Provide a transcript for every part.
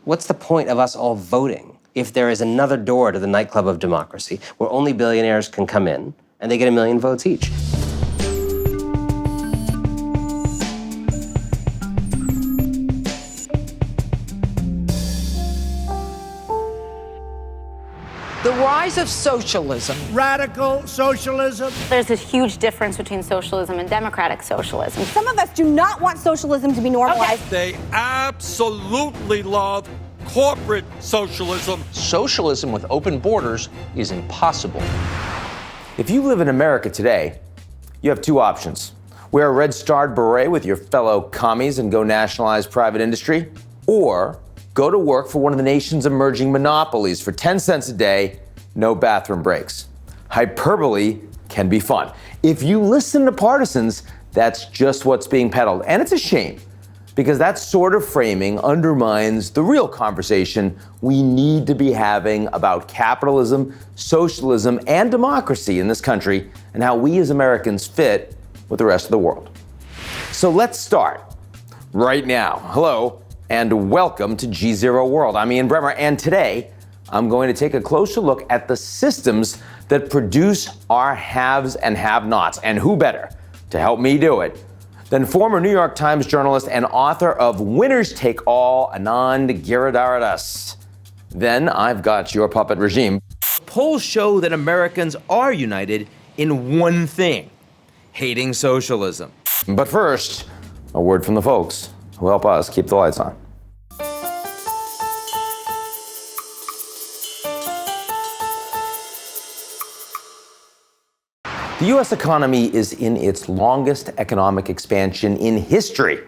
What's the point of us all voting if there is another door to the nightclub of democracy where only billionaires can come in and they get 1 million votes each? The rise of socialism. Radical socialism. There's a huge difference between socialism and democratic socialism. Some of us do not want socialism to be normalized. They absolutely love corporate socialism. Socialism with open borders is impossible. If you live in America today, you have two options. Wear a red-starred beret with your fellow commies and go nationalize private industry, or go to work for one of the nation's emerging monopolies for 10 cents a day, no bathroom breaks. Hyperbole can be fun. If you listen to partisans, that's just what's being peddled. And it's a shame, because that sort of framing undermines the real conversation we need to be having about capitalism, socialism, and democracy in this country, and how we as Americans fit with the rest of the world. So let's start right now. Hello, and welcome to G0 World. I'm Ian Bremmer, and today I'm going to take a closer look at the systems that produce our haves and have-nots. And who better to help me do it than former New York Times journalist and author of Winners Take All, Anand Giridharadas. Then I've got your puppet regime. Polls show that Americans are united in one thing: hating socialism. But first, a word from the folks who help us keep the lights on. The U.S. economy is in its longest economic expansion in history,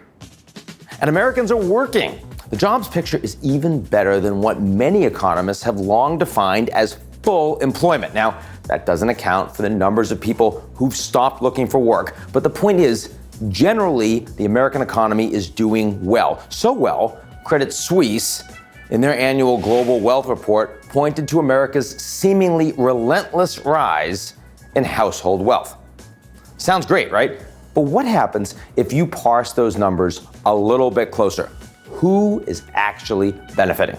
and Americans are working. The jobs picture is even better than what many economists have long defined as full employment. Now, that doesn't account for the numbers of people who've stopped looking for work, but the point is, generally, the American economy is doing well. So well, Credit Suisse, in their annual Global Wealth Report, pointed to America's seemingly relentless rise in household wealth. Sounds great, right? But what happens if you parse those numbers a little bit closer? Who is actually benefiting?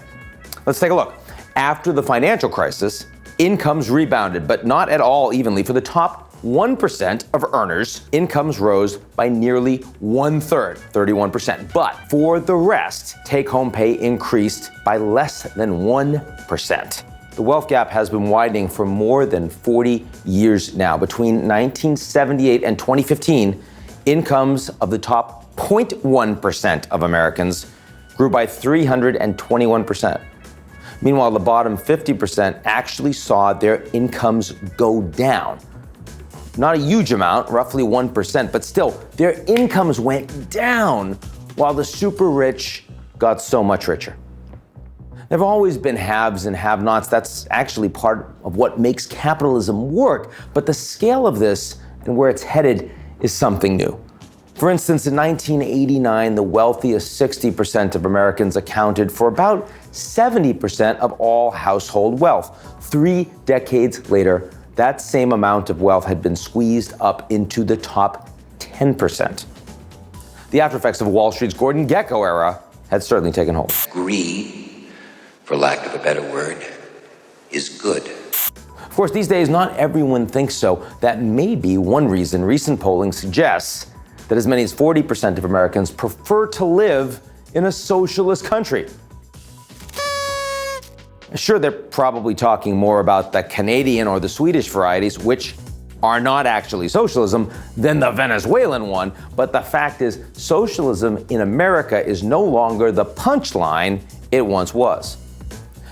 Let's take a look. After the financial crisis, incomes rebounded, but not at all evenly. For the top 1% of earners, incomes rose by nearly 1/3, 31%. But for the rest, take-home pay increased by less than 1%. The wealth gap has been widening for more than 40 years now. Between 1978 and 2015, incomes of the top 0.1% of Americans grew by 321%. Meanwhile, the bottom 50% actually saw their incomes go down. Not a huge amount, roughly 1%, but still, their incomes went down while the super rich got so much richer. There have always been haves and have-nots. That's actually part of what makes capitalism work. But the scale of this and where it's headed is something new. For instance, in 1989, the wealthiest 60% of Americans accounted for about 70% of all household wealth. 3 decades later, that same amount of wealth had been squeezed up into the top 10%. The aftereffects of Wall Street's Gordon Gekko era had certainly taken hold. Greed, for lack of a better word, is good. Of course, these days, not everyone thinks so. That may be one reason recent polling suggests that as many as 40% of Americans prefer to live in a socialist country. Sure, they're probably talking more about the Canadian or the Swedish varieties, which are not actually socialism, than the Venezuelan one. But the fact is, socialism in America is no longer the punchline it once was.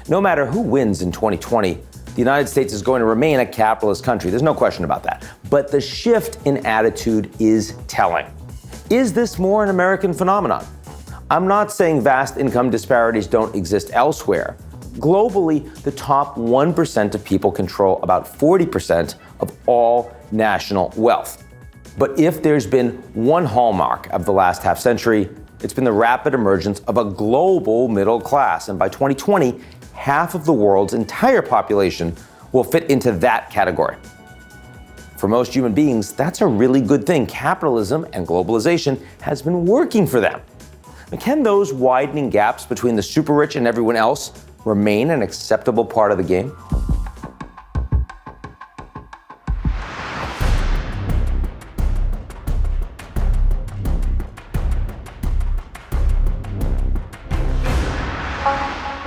No matter who wins in 2020, the United States is going to remain a capitalist country. There's no question about that. But the shift in attitude is telling. Is this more an American phenomenon? I'm not saying vast income disparities don't exist elsewhere. Globally, the top 1% of people control about 40% of all national wealth. But if there's been one hallmark of the last half century, it's been the rapid emergence of a global middle class. And by 2020, half of the world's entire population will fit into that category. For most human beings, that's a really good thing. Capitalism and globalization has been working for them. Can those widening gaps between the super rich and everyone else remain an acceptable part of the game?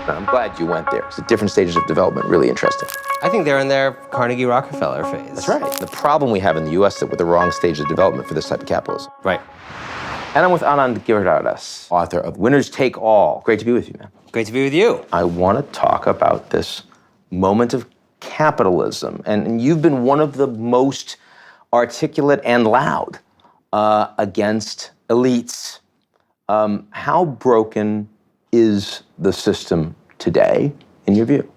I'm glad you went there. It's the different stages of development, really interesting. I think they're in their Carnegie Rockefeller phase. That's right. The problem we have in the US is with the wrong stage of development for this type of capitalism. Right. And I'm with Anand Giridharadas, author of Winners Take All. Great to be with you, man. Great to be with you. I want to talk about this moment of capitalism. And you've been one of the most articulate and loud against elites. How broken is the system today, in your view?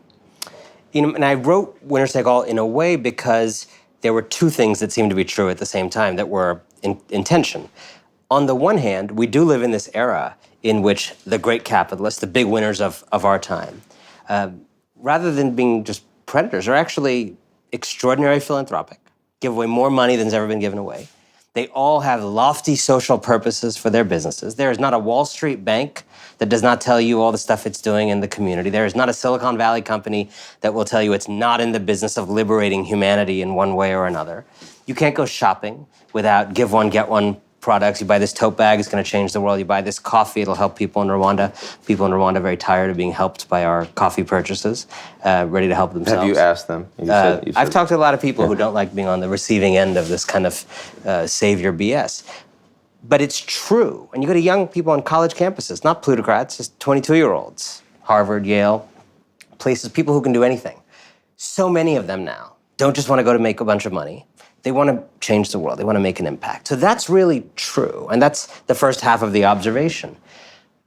You know, and I wrote Winners Take All in a way because there were two things that seemed to be true at the same time that were in tension. On the one hand, we do live in this era in which the great capitalists, the big winners of our time, rather than being just predators, are actually extraordinary philanthropic, give away more money than's ever been given away. They all have lofty social purposes for their businesses. There is not a Wall Street bank that does not tell you all the stuff it's doing in the community. There is not a Silicon Valley company that will tell you it's not in the business of liberating humanity in one way or another. You can't go shopping without give one, get one products. You buy this tote bag, it's going to change the world. You buy this coffee, it'll help people in Rwanda. People in Rwanda are very tired of being helped by our coffee purchases, ready to help themselves. Have you asked them? I've talked to a lot of people who don't like being on the receiving end of this kind of savior BS. But it's true. And you go to young people on college campuses, not plutocrats, just 22-year-olds, Harvard, Yale, places, people who can do anything. So many of them now don't just want to go to make a bunch of money. They want to change the world. They want to make an impact. So that's really true. And that's the first half of the observation.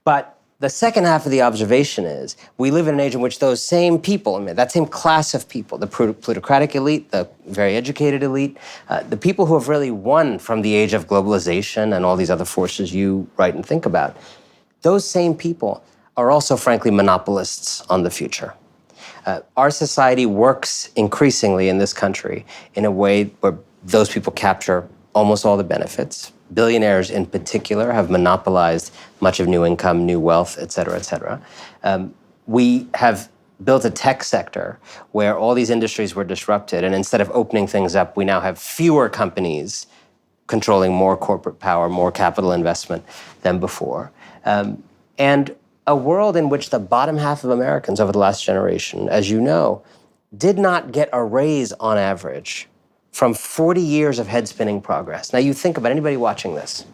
But the second half of the observation is we live in an age in which those same people, I mean, that same class of people, the plutocratic elite, the very educated elite, the people who have really won from the age of globalization and all these other forces you write and think about, those same people are also, frankly, monopolists on the future. Our society works increasingly in this country in a way where those people capture almost all the benefits. Billionaires in particular have monopolized much of new income, new wealth, et cetera, et cetera. We have built a tech sector where all these industries were disrupted, and instead of opening things up, we now have fewer companies controlling more corporate power, more capital investment than before. And a world in which the bottom half of Americans over the last generation, as you know, did not get a raise on average from 40 years of head-spinning progress. Now you think about anybody watching this.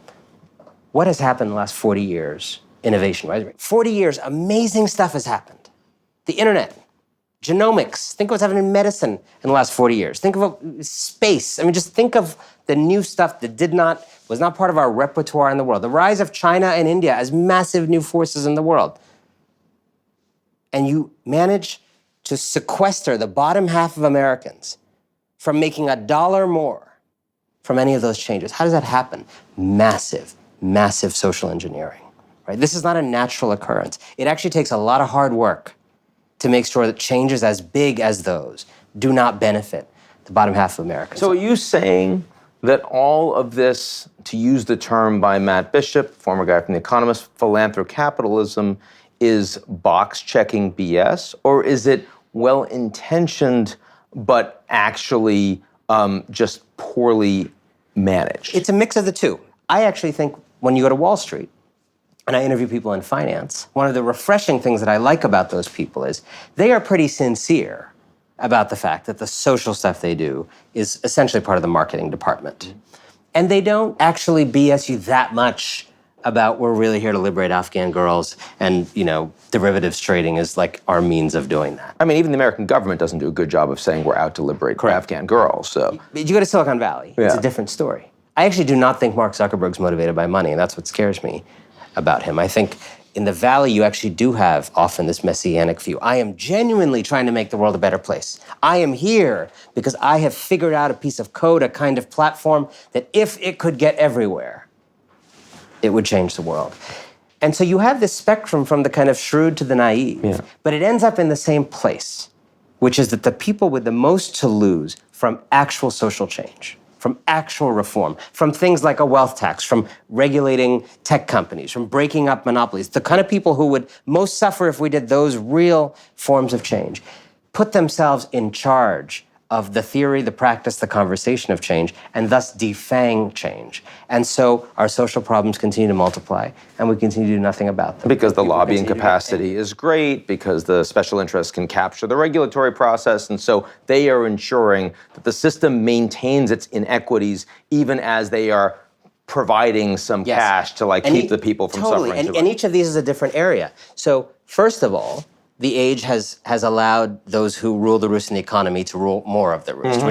What has happened in the last 40 years? Innovation, right? 40 years, amazing stuff has happened. The internet, genomics, think of what's happened in medicine in the last 40 years. Think of space. I mean, just think of the new stuff that was not part of our repertoire in the world. The rise of China and India as massive new forces in the world. And you manage to sequester the bottom half of Americans from making $1 more from any of those changes. How does that happen? Massive, massive social engineering, right? This is not a natural occurrence. It actually takes a lot of hard work to make sure that changes as big as those do not benefit the bottom half of America. So are you saying that all of this, to use the term by Matt Bishop, former guy from The Economist, philanthrocapitalism, is box-checking BS? Or is it well-intentioned but actually just poorly managed? It's a mix of the two. I actually think when you go to Wall Street, and I interview people in finance, one of the refreshing things that I like about those people is they are pretty sincere about the fact that the social stuff they do is essentially part of the marketing department. And they don't actually BS you that much about we're really here to liberate Afghan girls and, you know, derivatives trading is like our means of doing that. I mean, even the American government doesn't do a good job of saying we're out to liberate Afghan girls, so. But you go to Silicon Valley, it's a different story. I actually do not think Mark Zuckerberg's motivated by money, and that's what scares me about him. I think in the Valley, you actually do have often this messianic view. I am genuinely trying to make the world a better place. I am here because I have figured out a piece of code, a kind of platform that if it could get everywhere, it would change the world. And so you have this spectrum from the kind of shrewd to the naive, but it ends up in the same place, which is that the people with the most to lose from actual social change, from actual reform, from things like a wealth tax, from regulating tech companies, from breaking up monopolies, the kind of people who would most suffer if we did those real forms of change, put themselves in charge of the theory, the practice, the conversation of change, and thus defang change. And so our social problems continue to multiply, and we continue to do nothing about them. Because the People lobbying continue to capacity is great, because the special interests can capture the regulatory process, and so they are ensuring that the system maintains its inequities even as they are providing some cash to keep the people from suffering too much. And each of these is a different area. So first of all, the age has allowed those who rule the roost in the economy to rule more of the roost.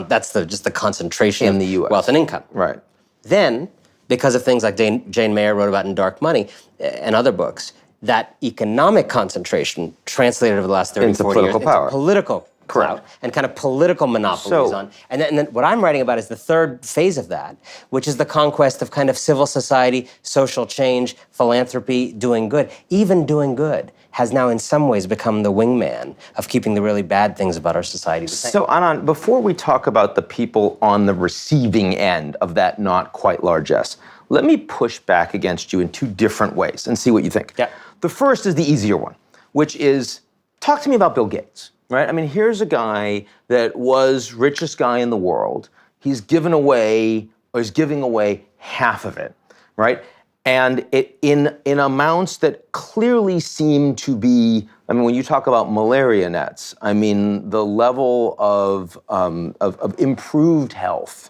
That's just the concentration In of the US. wealth and income. Right. Then, because of things like Jane Mayer wrote about in Dark Money and other books, that economic concentration translated over the last 30, Into 40 political years power. into political clout Correct. and kind of political monopolies So- on. And then what I'm writing about is the third phase of that, which is the conquest of kind of civil society, social change, philanthropy, doing good. Even doing good has now in some ways become the wingman of keeping the really bad things about our society the same. So, Anand, before we talk about the people on the receiving end of that not quite largesse, let me push back against you in two different ways and see what you think. Yeah. The first is the easier one, which is, talk to me about Bill Gates, right? I mean, here's a guy that was richest guy in the world. He's giving away half of it, right? And it in amounts that clearly seem to be, I mean, when you talk about malaria nets, I mean, the level of improved health,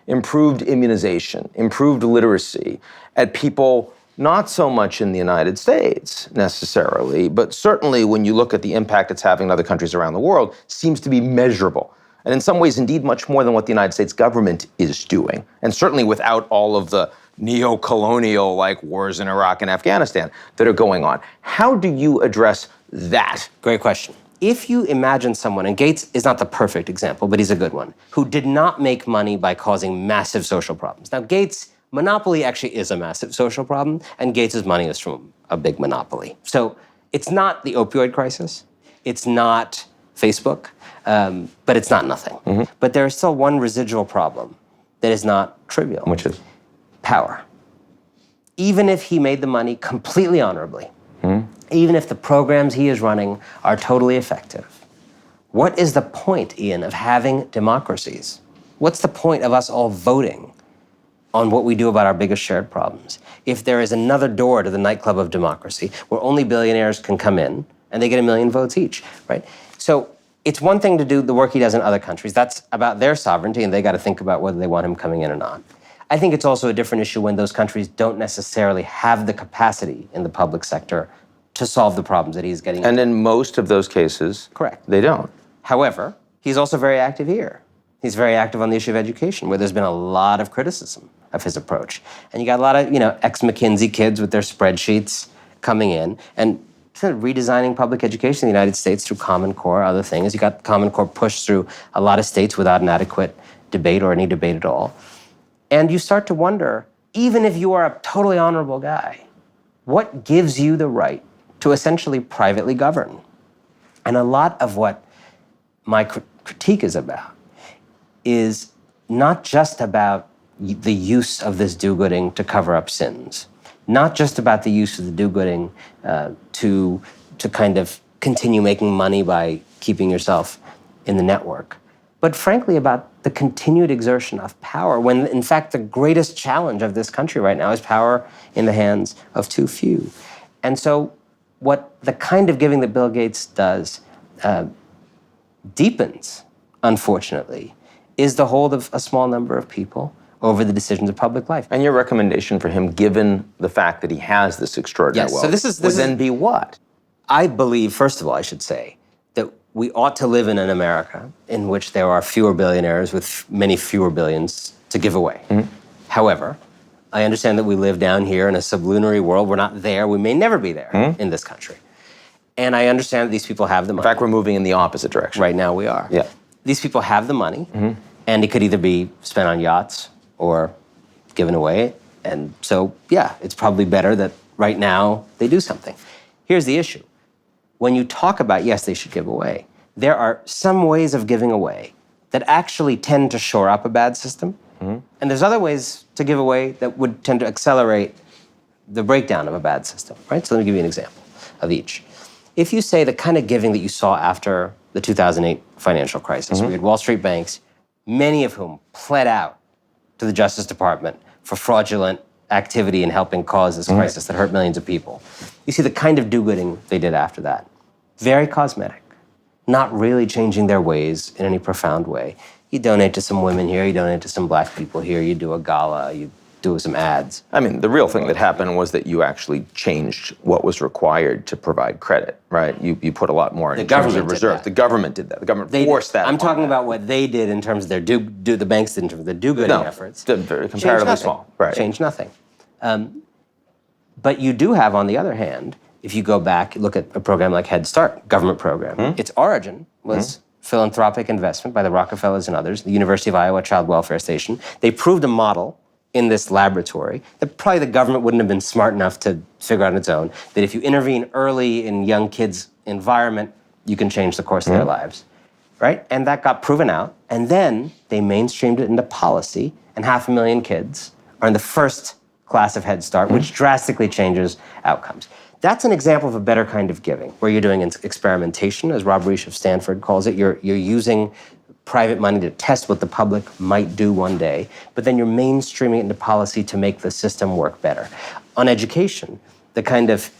improved immunization, improved literacy at people not so much in the United States necessarily, but certainly when you look at the impact it's having in other countries around the world, seems to be measurable. And in some ways, indeed, much more than what the United States government is doing. And certainly without all of the neo-colonial wars in Iraq and Afghanistan that are going on. How do you address that? Great question. If you imagine someone, and Gates is not the perfect example, but he's a good one, who did not make money by causing massive social problems. Now, Gates' monopoly actually is a massive social problem, and Gates' money is from a big monopoly. So it's not the opioid crisis, it's not Facebook, but it's not nothing. But there is still one residual problem that is not trivial. Which is? Power. Even if he made the money completely honorably, even if the programs he is running are totally effective, what is the point, Ian, of having democracies? What's the point of us all voting on what we do about our biggest shared problems if there is another door to the nightclub of democracy where only billionaires can come in and they get 1 million votes each, right? So it's one thing to do the work he does in other countries. That's about their sovereignty, and they got to think about whether they want him coming in or not. I think it's also a different issue when those countries don't necessarily have the capacity in the public sector to solve the problems that he's getting. And in most of those cases, Correct. They don't. However, he's also very active here. He's very active on the issue of education, where there's been a lot of criticism of his approach. And you got a lot of, ex-McKinsey kids with their spreadsheets coming in and kind of redesigning public education in the United States through Common Core, other things. You got Common Core pushed through a lot of states without an adequate debate or any debate at all. And you start to wonder, even if you are a totally honorable guy, what gives you the right to essentially privately govern? And a lot of what my critique is about is not just about the use of this do-gooding to cover up sins, not just about the use of the do-gooding to kind of continue making money by keeping yourself in the network, but frankly about the continued exertion of power, when in fact the greatest challenge of this country right now is power in the hands of too few. And so what the kind of giving that Bill Gates does deepens, unfortunately, is the hold of a small number of people over the decisions of public life. And your recommendation for him, given the fact that he has this extraordinary wealth, so this would then be what? I believe, first of all, I should say, that we ought to live in an America in which there are fewer billionaires with many fewer billions to give away. However, I understand that we live down here in a sublunary world. We're not there. We may never be there in this country. And I understand that these people have the money. In fact, we're moving in the opposite direction. Right now we are. Yeah. These people have the money, and it could either be spent on yachts or given away. And so, yeah, it's probably better that right now they do something. Here's the issue. When you talk about, yes, they should give away, there are some ways of giving away that actually tend to shore up a bad system And there's other ways to give away that would tend to accelerate the breakdown of a bad system, right? So let me give you an example of each. If you say the kind of giving that you saw after the 2008 financial crisis, we had Wall Street banks, many of whom pled out to the Justice Department for fraudulent activity in helping cause this crisis that hurt millions of people. You see the kind of do-gooding they did after that. Very cosmetic, not really changing their ways in any profound way. You donate to some women here, you donate to some black people here, you do a gala, you do some ads. I mean, the real thing that happened was that you actually changed what was required to provide credit, right? You put a lot more in terms of reserve. The government did that. The government forced that. I'm talking about what they did in terms of their the banks did in terms of their do-gooding efforts. Comparatively small, right? Changed nothing. But you do have, on the other hand, if you go back, look at a program like Head Start, government program. Its origin was philanthropic investment by the Rockefellers and others, the University of Iowa Child Welfare Station. They proved a model in this laboratory that probably the government wouldn't have been smart enough to figure out on its own, that if you intervene early in young kids' environment, you can change the course of their lives, right? And that got proven out. And then they mainstreamed it into policy, and 500,000 kids are in the first class of Head Start, which drastically changes outcomes. That's an example of a better kind of giving, where you're doing experimentation, as Rob Reich of Stanford calls it. You're using private money to test what the public might do one day, but then you're mainstreaming it into policy to make the system work better. On education, the kind of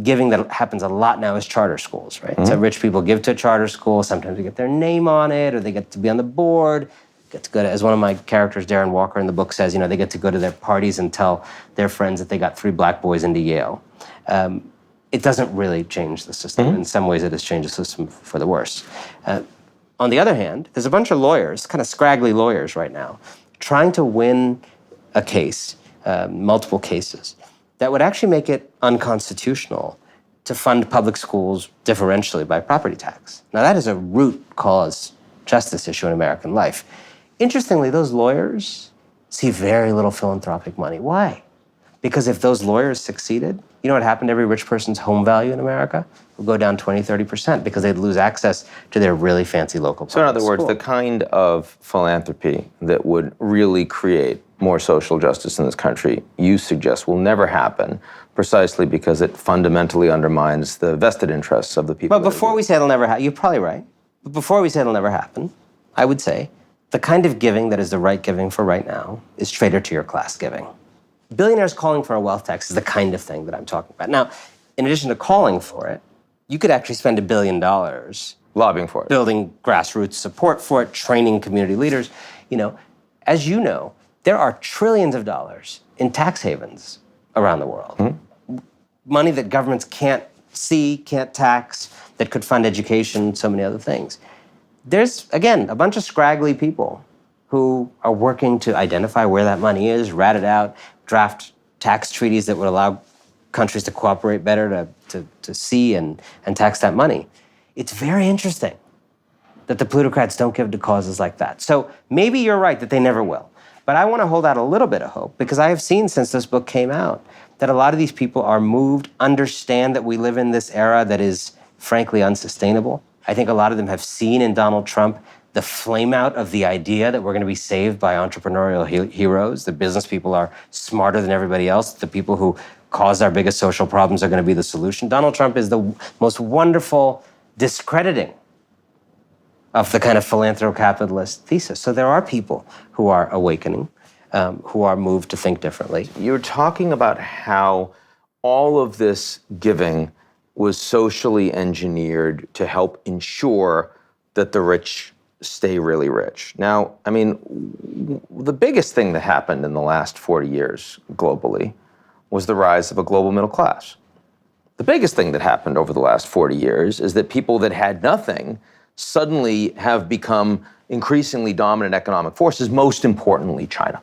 giving that happens a lot now is charter schools, right? So rich people give to a charter school, sometimes they get their name on it, or they get to be on the board, get to go to, as one of my characters, Darren Walker, in the book says, they get to go to their parties and tell their friends that they got 3 black boys into Yale. It doesn't really change the system. In some ways, it has changed the system for the worse. On the other hand, there's a bunch of lawyers, kind of scraggly lawyers right now, trying to win a case, multiple cases, that would actually make it unconstitutional to fund public schools differentially by property tax. Now, that is a root cause justice issue in American life. Interestingly, those lawyers see very little philanthropic money. Why? Because if those lawyers succeeded, you know what happened to every rich person's home value in America? It would go down 20, 30% because they'd lose access to their really fancy local public So in other words, school. the kind of philanthropy that would really create more social justice in this country, you suggest will never happen precisely because it fundamentally undermines the vested interests of the people. But before we say it'll never happen, you're probably right. But before we say it'll never happen, I would say the kind of giving that is the right giving for right now is traitor to your class giving. Billionaires calling for a wealth tax is the kind of thing that I'm talking about. Now, in addition to calling for it, you could actually spend $1 billion lobbying for it, building grassroots support for it, training community leaders. As you know, there are trillions of dollars in tax havens around the world. Money that governments can't see, can't tax, that could fund education, so many other things. There's, again, a bunch of scraggly people who are working to identify where that money is, rat it out, draft tax treaties that would allow countries to cooperate better to see and tax that money. It's very interesting that the plutocrats don't give to causes like that. So maybe you're right that they never will. But I want to hold out a little bit of hope because I have seen since this book came out that a lot of these people are moved, understand that we live in this era that is frankly unsustainable. I think a lot of them have seen in Donald Trump the flame out of the idea that we're going to be saved by entrepreneurial heroes, that business people are smarter than everybody else, the people who caused our biggest social problems are going to be the solution. Donald Trump is the most wonderful discrediting of the kind of philanthro-capitalist thesis. So there are people who are awakening, who are moved to think differently. You're talking about how all of this giving was socially engineered to help ensure that the rich stay really rich. Now, I mean, the biggest thing that happened in the last 40 years globally was the rise of a global middle class. The biggest thing that happened over the last 40 years is that people that had nothing suddenly have become increasingly dominant economic forces, most importantly, China.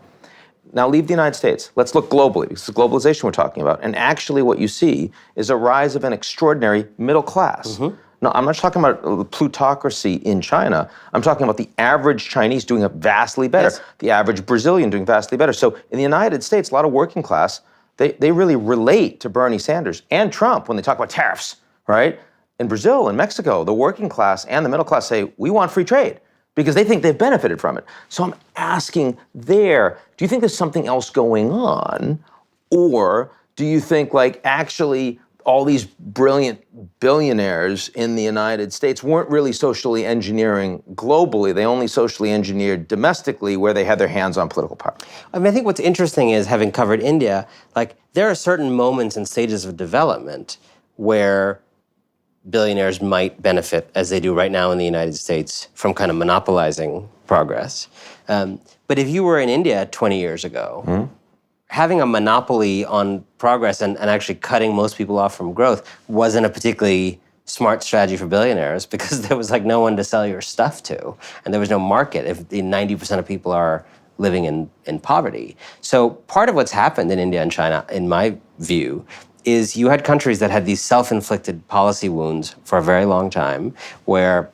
Now leave the United States. Let's look globally, because it's globalization we're talking about. And actually what you see is a rise of an extraordinary middle class. No, I'm not talking about plutocracy in China. I'm talking about the average Chinese doing vastly better, the average Brazilian doing vastly better. So in the United States, a lot of working class, they really relate to Bernie Sanders and Trump when they talk about tariffs, right? In Brazil and Mexico, the working class and the middle class say, we want free trade. because they think they've benefited from it. So I'm asking there, do you think there's something else going on? Or do you think like actually all these brilliant billionaires in the United States weren't really socially engineering globally? They only socially engineered domestically where they had their hands on political power. I mean, I think what's interesting is, having covered India, like there are certain moments and stages of development where billionaires might benefit, as they do right now in the United States, from kind of monopolizing progress. But if you were in India 20 years ago, having a monopoly on progress and actually cutting most people off from growth wasn't a particularly smart strategy for billionaires, because there was like no one to sell your stuff to, and there was no market if the 90% of people are living in poverty. So part of what's happened in India and China, in my view, is you had countries that had these self-inflicted policy wounds for a very long time, where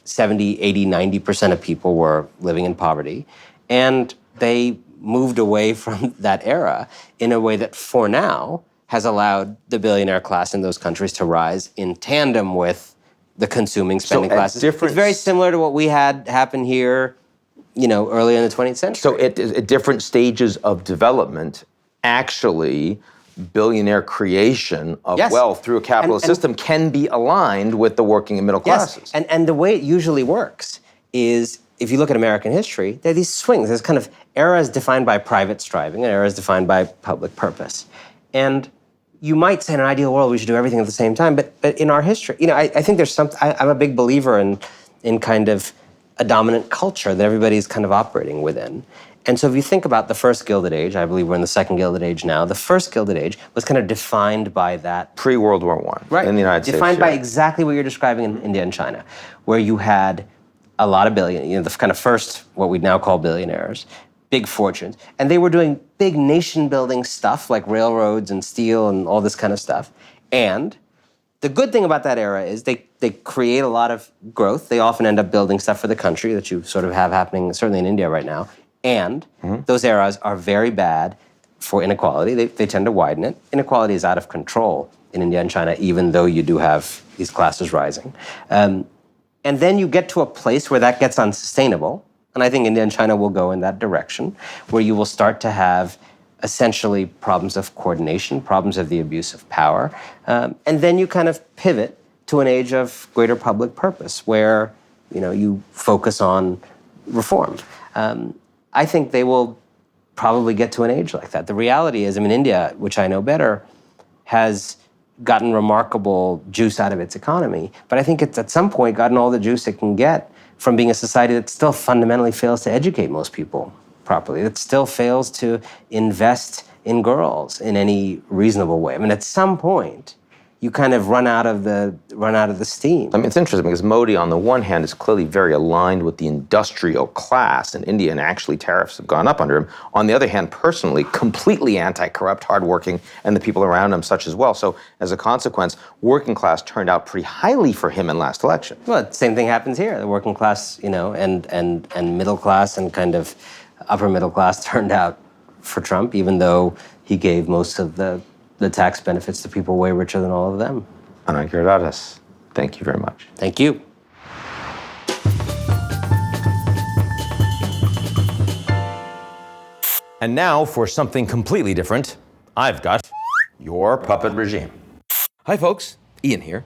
70, 80, 90% of people were living in poverty, and they moved away from that era in a way that, for now, has allowed the billionaire class in those countries to rise in tandem with the consuming, spending classes. It's very similar to what we had happen here, earlier in the 20th century. So at different stages of development, actually, billionaire creation of wealth through a capitalist system can be aligned with the working and middle classes. Yes, and the way it usually works is, if you look at American history, there are these swings. There's kind of eras defined by private striving and eras defined by public purpose. And you might say in an ideal world we should do everything at the same time, but in our history, I think there's something. I'm a big believer in kind of a dominant culture that everybody's kind of operating within. And so if you think about the first Gilded Age, I believe we're in the second Gilded Age now, the first Gilded Age was kind of defined by that. Pre-World War I, in the United States. Defined by exactly what you're describing in India and China, where you had a lot of the kind of first, what we'd now call billionaires, big fortunes. And they were doing big nation-building stuff like railroads and steel and all this kind of stuff. And the good thing about that era is they create a lot of growth. They often end up building stuff for the country that you sort of have happening, certainly in India right now. And those eras are very bad for inequality. They tend to widen it. Inequality is out of control in India and China, even though you do have these classes rising. And then you get to a place where that gets unsustainable. And I think India and China will go in that direction, where you will start to have essentially problems of coordination, problems of the abuse of power. And then you kind of pivot to an age of greater public purpose, where you focus on reform. I think they will probably get to an age like that. The reality is, India, which I know better, has gotten remarkable juice out of its economy, but I think it's at some point gotten all the juice it can get from being a society that still fundamentally fails to educate most people properly, that still fails to invest in girls in any reasonable way. At some point, you kind of run out of the steam. It's interesting because Modi, on the one hand, is clearly very aligned with the industrial class in India, and actually tariffs have gone up under him. On the other hand, personally, completely anti-corrupt, hardworking, and the people around him such as well. So as a consequence, working class turned out pretty highly for him in last election. Well, the same thing happens here. The working class, and middle class and kind of upper middle class turned out for Trump, even though he gave most of the tax benefits to people way richer than all of them. Anand Giridharadas, thank you very much. Thank you. And now for something completely different, I've got your puppet regime. Hi folks, Ian here.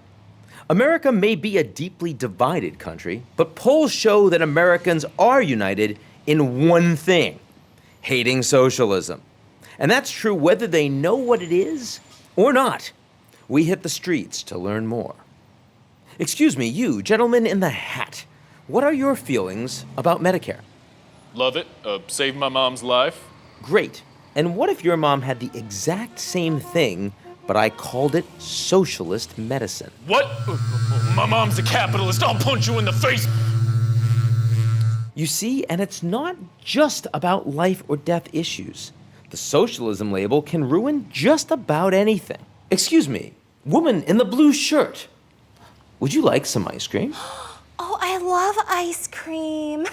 America may be a deeply divided country, but polls show that Americans are united in one thing: hating socialism. And that's true whether they know what it is or not. We hit the streets to learn more. Excuse me, you, gentleman in the hat, what are your feelings about Medicare? Love it. Saved my mom's life. Great. And what if your mom had the exact same thing, but I called it socialist medicine? What? My mom's a capitalist. I'll punch you in the face. You see, and it's not just about life or death issues. The socialism label can ruin just about anything. Excuse me, woman in the blue shirt. Would you like some ice cream? Oh, I love ice cream.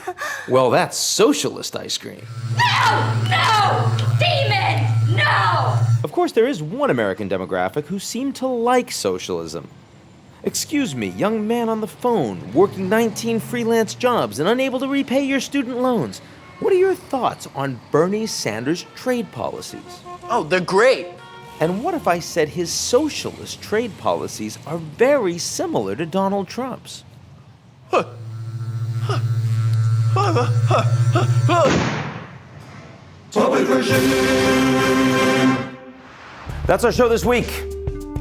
Well, that's socialist ice cream. No! Demon! No! Of course, there is one American demographic who seem to like socialism. Excuse me, young man on the phone, working 19 freelance jobs and unable to repay your student loans. What are your thoughts on Bernie Sanders' trade policies? Oh, they're great. And what if I said his socialist trade policies are very similar to Donald Trump's? That's our show this week.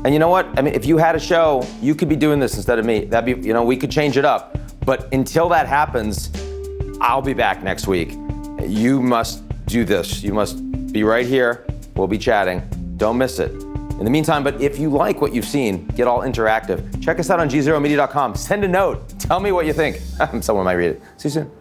And you know what? I mean, if you had a show, you could be doing this instead of me. That'd be, we could change it up. But until that happens, I'll be back next week. You must do this. You must be right here. We'll be chatting. Don't miss it. In the meantime, but if you like what you've seen, get all interactive. Check us out on gzeromedia.com. Send a note. Tell me what you think. Someone might read it. See you soon.